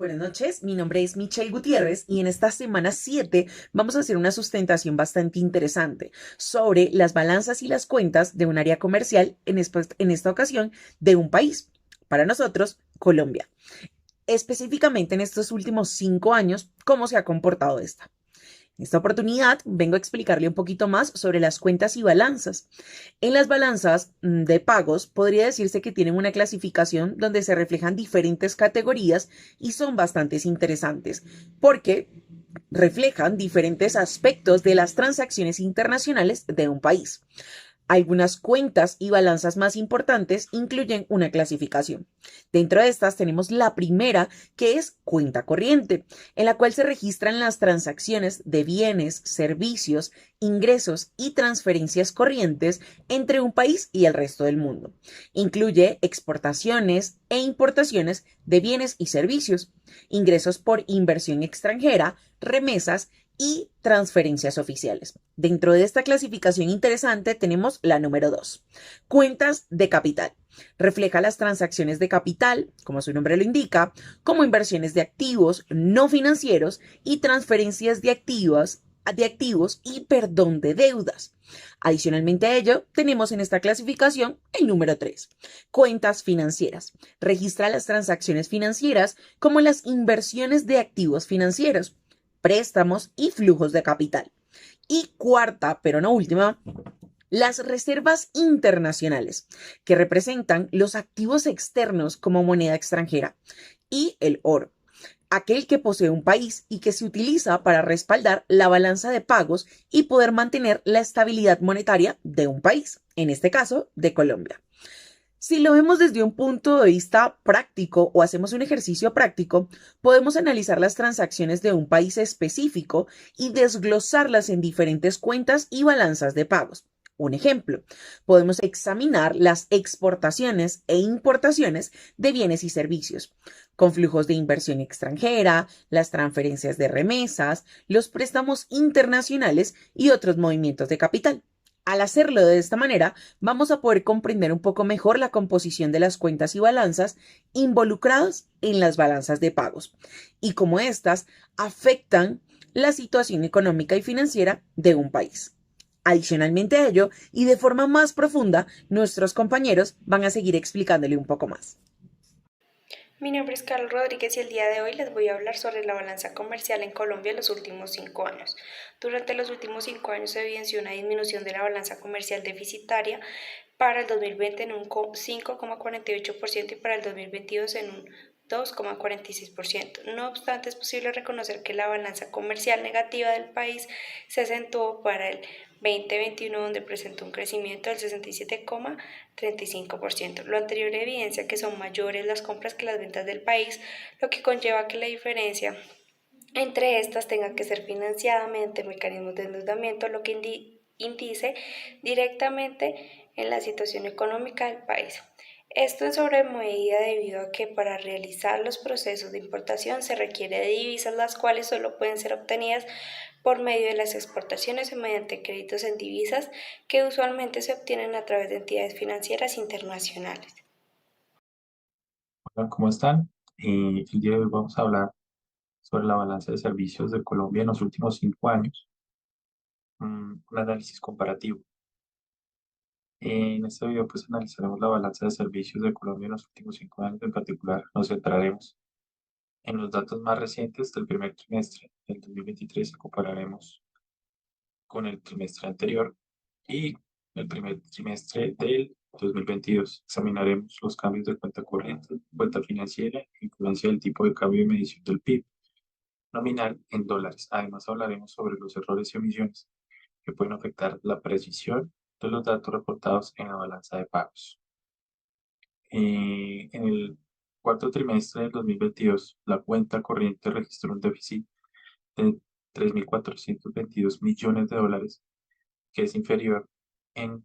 Buenas noches, mi nombre es Michelle Gutiérrez y en esta semana 7 vamos a hacer una sustentación bastante interesante sobre las balanzas y las cuentas de un área comercial, en esta ocasión de un país, para nosotros, Colombia. Específicamente en estos últimos 5 años, ¿cómo se ha comportado esta? En esta oportunidad vengo a explicarle un poquito más sobre las cuentas y balanzas. En las balanzas de pagos podría decirse que tienen una clasificación donde se reflejan diferentes categorías y son bastante interesantes porque reflejan diferentes aspectos de las transacciones internacionales de un país. Algunas cuentas y balanzas más importantes incluyen una clasificación. Dentro de estas tenemos la primera, que es cuenta corriente, en la cual se registran las transacciones de bienes, servicios, ingresos y transferencias corrientes entre un país y el resto del mundo. Incluye exportaciones e importaciones de bienes y servicios, ingresos por inversión extranjera, remesas y transferencias oficiales. Dentro de esta clasificación interesante tenemos la número 2, cuentas de capital. Refleja las transacciones de capital, como su nombre lo indica, como inversiones de activos no financieros y transferencias de activos y perdón de deudas. Adicionalmente a ello, tenemos en esta clasificación el número 3, cuentas financieras. Registra las transacciones financieras como las inversiones de activos financieros, préstamos y flujos de capital. Y cuarta, pero no última, las reservas internacionales, que representan los activos externos como moneda extranjera, y el oro, aquel que posee un país y que se utiliza para respaldar la balanza de pagos y poder mantener la estabilidad monetaria de un país, en este caso de Colombia. Si lo vemos desde un punto de vista práctico o hacemos un ejercicio práctico, podemos analizar las transacciones de un país específico y desglosarlas en diferentes cuentas y balanzas de pagos. Un ejemplo, podemos examinar las exportaciones e importaciones de bienes y servicios, con flujos de inversión extranjera, las transferencias de remesas, los préstamos internacionales y otros movimientos de capital. Al hacerlo de esta manera, vamos a poder comprender un poco mejor la composición de las cuentas y balanzas involucradas en las balanzas de pagos y cómo éstas afectan la situación económica y financiera de un país. Adicionalmente a ello, y de forma más profunda, nuestros compañeros van a seguir explicándole un poco más. Mi nombre es Carlos Rodríguez y el día de hoy les voy a hablar sobre la balanza comercial en Colombia en los últimos 5 años. Durante los últimos 5 años se evidenció una disminución de la balanza comercial deficitaria para el 2020 en un 5,48% y para el 2022 en un 2,46%. No obstante, es posible reconocer que la balanza comercial negativa del país se acentuó para el 2021, donde presentó un crecimiento del 67,35%. Lo anterior evidencia que son mayores las compras que las ventas del país, lo que conlleva que la diferencia entre estas tenga que ser financiada mediante mecanismos de endeudamiento, lo que indice directamente en la situación económica del país. Esto en sobremedida debido a que para realizar los procesos de importación se requiere de divisas, las cuales solo pueden ser obtenidas por medio de las exportaciones o mediante créditos en divisas que usualmente se obtienen a través de entidades financieras internacionales. Hola, ¿cómo están? El día de hoy vamos a hablar sobre la balanza de servicios de Colombia en los últimos 5 años, un análisis comparativo. En este video pues analizaremos la balanza de servicios de Colombia en los últimos 5 años. En particular nos centraremos en los datos más recientes del primer trimestre del 2023 y compararemos con el trimestre anterior y el primer trimestre del 2022. Examinaremos los cambios de cuenta corriente, cuenta financiera, influencia del tipo de cambio y medición del PIB nominal en dólares. Además, hablaremos sobre los errores y omisiones que pueden afectar la precisión de los datos reportados en la balanza de pagos. En el cuarto trimestre del 2022, la cuenta corriente registró un déficit de 3.422 millones de dólares, que es inferior en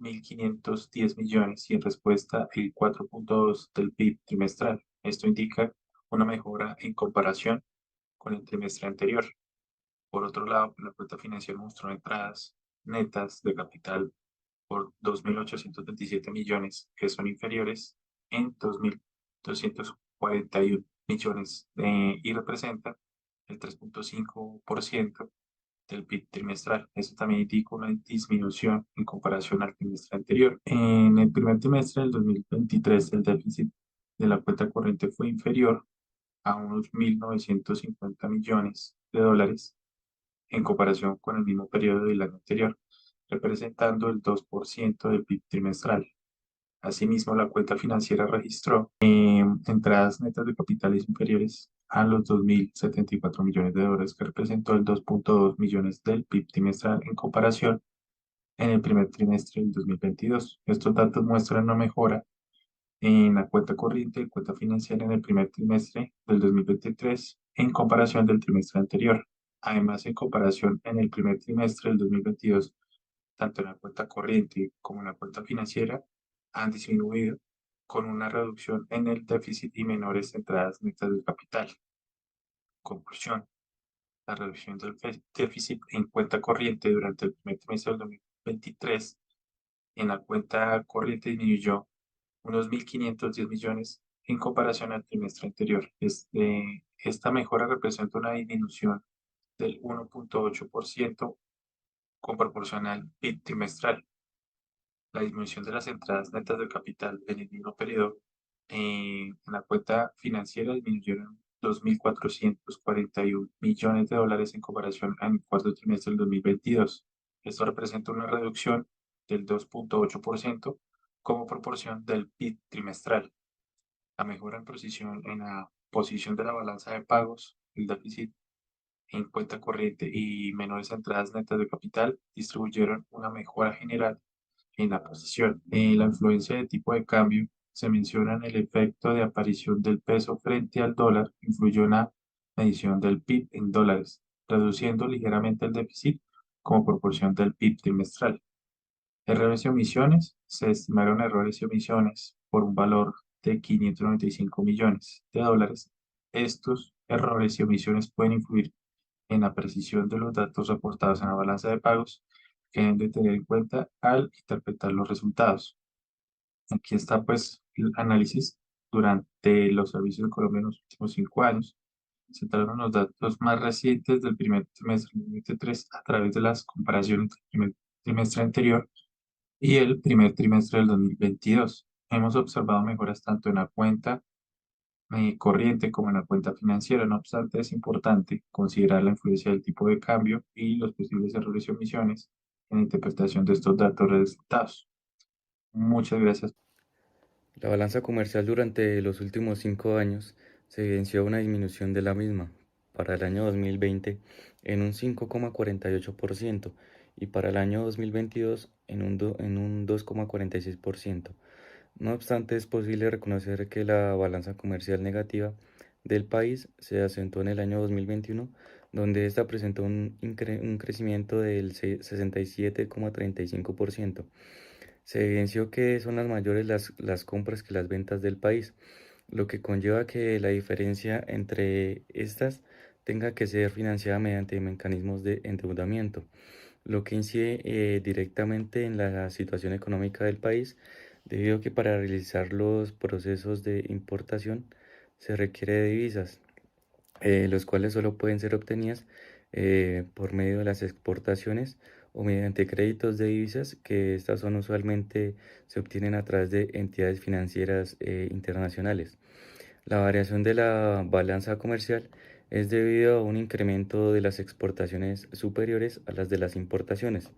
1.510 millones y en respuesta el 4,2 del PIB trimestral. Esto indica una mejora en comparación con el trimestre anterior. Por otro lado, la cuenta financiera mostró entradas netas de capital por 2.827 millones, que son inferiores en 2.241 millones y representan el 3.5% del PIB trimestral. Eso también indica una disminución en comparación al trimestre anterior. En el primer trimestre del 2023, el déficit de la cuenta corriente fue inferior a unos 1.950 millones de dólares en comparación con el mismo periodo del año anterior, representando el 2% del PIB trimestral. Asimismo, la cuenta financiera registró entradas netas de capitales inferiores a los 2.074 millones de dólares, que representó el 2.2 millones del PIB trimestral en comparación en el primer trimestre del 2022. Estos datos muestran una mejora en la cuenta corriente y cuenta financiera en el primer trimestre del 2023 en comparación del trimestre anterior. Además, en comparación en el primer trimestre del 2022, tanto en la cuenta corriente como en la cuenta financiera han disminuido con una reducción en el déficit y menores entradas netas del capital. Conclusión, la reducción del déficit en cuenta corriente durante el primer trimestre del 2023 en la cuenta corriente disminuyó unos 1.510 millones en comparación al trimestre anterior. Esta mejora representa una disminución del 1.8% con proporción al PIB trimestral. La disminución de las entradas netas del capital en el mismo periodo en la cuenta financiera disminuyeron 2.441 millones de dólares en comparación al cuarto trimestre del 2022. Esto representa una reducción del 2.8% como proporción del PIB trimestral. La mejora en la posición de la balanza de pagos, el déficit en cuenta corriente y menores entradas netas de capital distribuyeron una mejora general en la posición. La influencia de tipo de cambio se menciona en el efecto de aparición del peso frente al dólar, influyó en la medición del PIB en dólares, reduciendo ligeramente el déficit como proporción del PIB trimestral. Errores y omisiones. Se estimaron errores y omisiones por un valor de 595 millones de dólares. Estos errores y omisiones pueden influir en la precisión de los datos reportados en la balanza de pagos que deben de tener en cuenta al interpretar los resultados. Aquí está pues el análisis durante los servicios de Colombia en los últimos 5 años. Se trataron los datos más recientes del primer trimestre del 2023 a través de las comparaciones del primer trimestre anterior y el primer trimestre del 2022. Hemos observado mejoras tanto en la cuenta corriente como en la cuenta financiera. No obstante, es importante considerar la influencia del tipo de cambio y los posibles errores y omisiones en la interpretación de estos datos resultados. Muchas gracias. La balanza comercial durante los últimos 5 años se evidenció una disminución de la misma, para el año 2020 en un 5,48% y para el año 2022 en un 2,46%. No obstante, es posible reconocer que la balanza comercial negativa del país se acentuó en el año 2021, donde esta presentó un crecimiento del 67,35%. Se evidenció que son las mayores las compras que las ventas del país, lo que conlleva que la diferencia entre estas tenga que ser financiada mediante mecanismos de endeudamiento, lo que incide directamente en la situación económica del país, debido a que para realizar los procesos de importación se requiere de divisas, los cuales solo pueden ser obtenidas por medio de las exportaciones o mediante créditos de divisas, que estas son usualmente se obtienen a través de entidades financieras internacionales. La variación de la balanza comercial es debido a un incremento de las exportaciones superiores a las de las importaciones.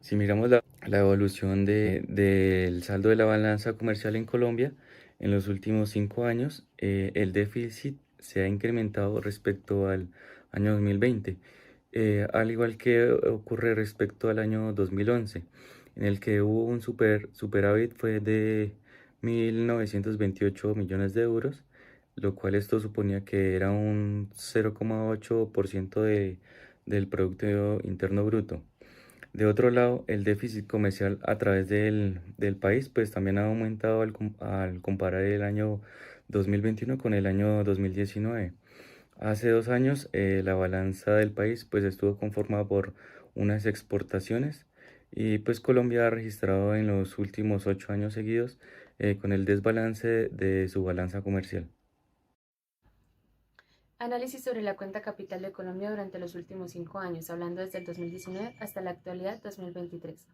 Si miramos la evolución del saldo de la balanza comercial en Colombia, en los últimos 5 años, el déficit se ha incrementado respecto al año 2020, al igual que ocurre respecto al año 2011, en el que hubo un superávit fue de 1.928 millones de euros, lo cual esto suponía que era un 0,8% del Producto Interno Bruto. De otro lado, el déficit comercial a través del país pues también ha aumentado al comparar el año 2021 con el año 2019. Hace 2 años la balanza del país pues estuvo conformada por unas exportaciones, y pues Colombia ha registrado en los últimos 8 años seguidos con el desbalance de su balanza comercial. Análisis sobre la cuenta capital de Colombia durante los últimos 5 años, hablando desde el 2019 hasta la actualidad 2023.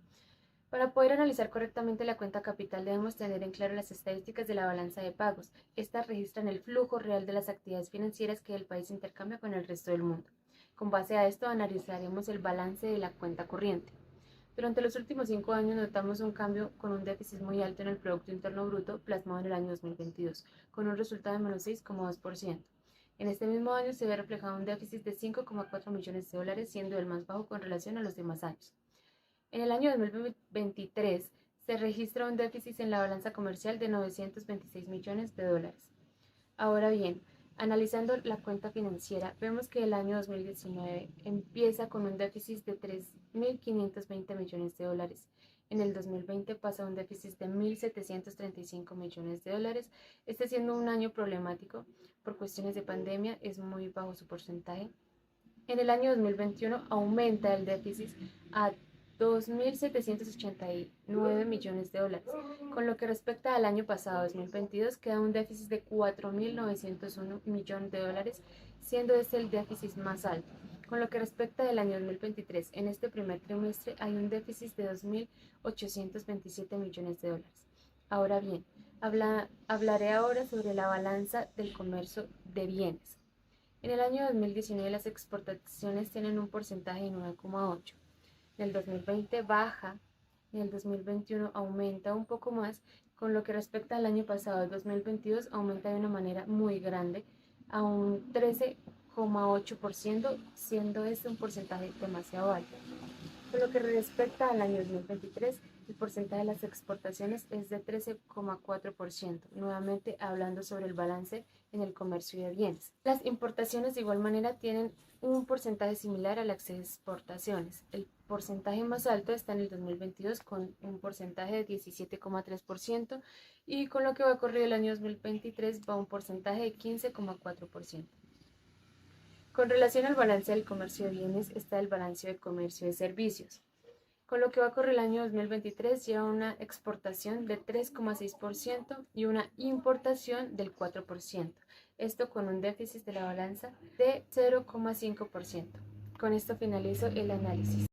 Para poder analizar correctamente la cuenta capital debemos tener en claro las estadísticas de la balanza de pagos. Estas registran el flujo real de las actividades financieras que el país intercambia con el resto del mundo. Con base a esto analizaremos el balance de la cuenta corriente. Durante los últimos 5 años notamos un cambio con un déficit muy alto en el Producto Interno Bruto plasmado en el año 2022, con un resultado de menos 6,2%. En este mismo año se ve reflejado un déficit de 5,4 millones de dólares, siendo el más bajo con relación a los demás años. En el año 2023 se registra un déficit en la balanza comercial de 926 millones de dólares. Ahora bien, analizando la cuenta financiera, vemos que el año 2019 empieza con un déficit de 3.520 millones de dólares. En el 2020 pasa a un déficit de 1.735 millones de dólares, este siendo un año problemático por cuestiones de pandemia, es muy bajo su porcentaje. En el año 2021 aumenta el déficit a 2.789 millones de dólares. Con lo que respecta al año pasado, 2022, queda un déficit de 4.901 millones de dólares, siendo este el déficit más alto. Con lo que respecta del año 2023, en este primer trimestre hay un déficit de 2.827 millones de dólares. Ahora bien, hablaré ahora sobre la balanza del comercio de bienes. En el año 2019 las exportaciones tienen un porcentaje de 9,8. En el 2020 baja, en el 2021 aumenta un poco más, con lo que respecta al año pasado, el 2022 aumenta de una manera muy grande a un 13,8%, siendo este un porcentaje demasiado alto. Con lo que respecta al año 2023, el porcentaje de las exportaciones es de 13,4%, nuevamente hablando sobre el balance en el comercio de bienes. Las importaciones de igual manera tienen un porcentaje similar a las exportaciones. El porcentaje más alto está en el 2022 con un porcentaje de 17,3% y con lo que va a ocurrir el año 2023 va a un porcentaje de 15,4%. Con relación al balance del comercio de bienes está el balance de comercio de servicios. Con lo que va a ocurrir el año 2023 lleva una exportación de 3,6% y una importación del 4%. Esto con un déficit de la balanza de 0,5%. Con esto finalizo el análisis.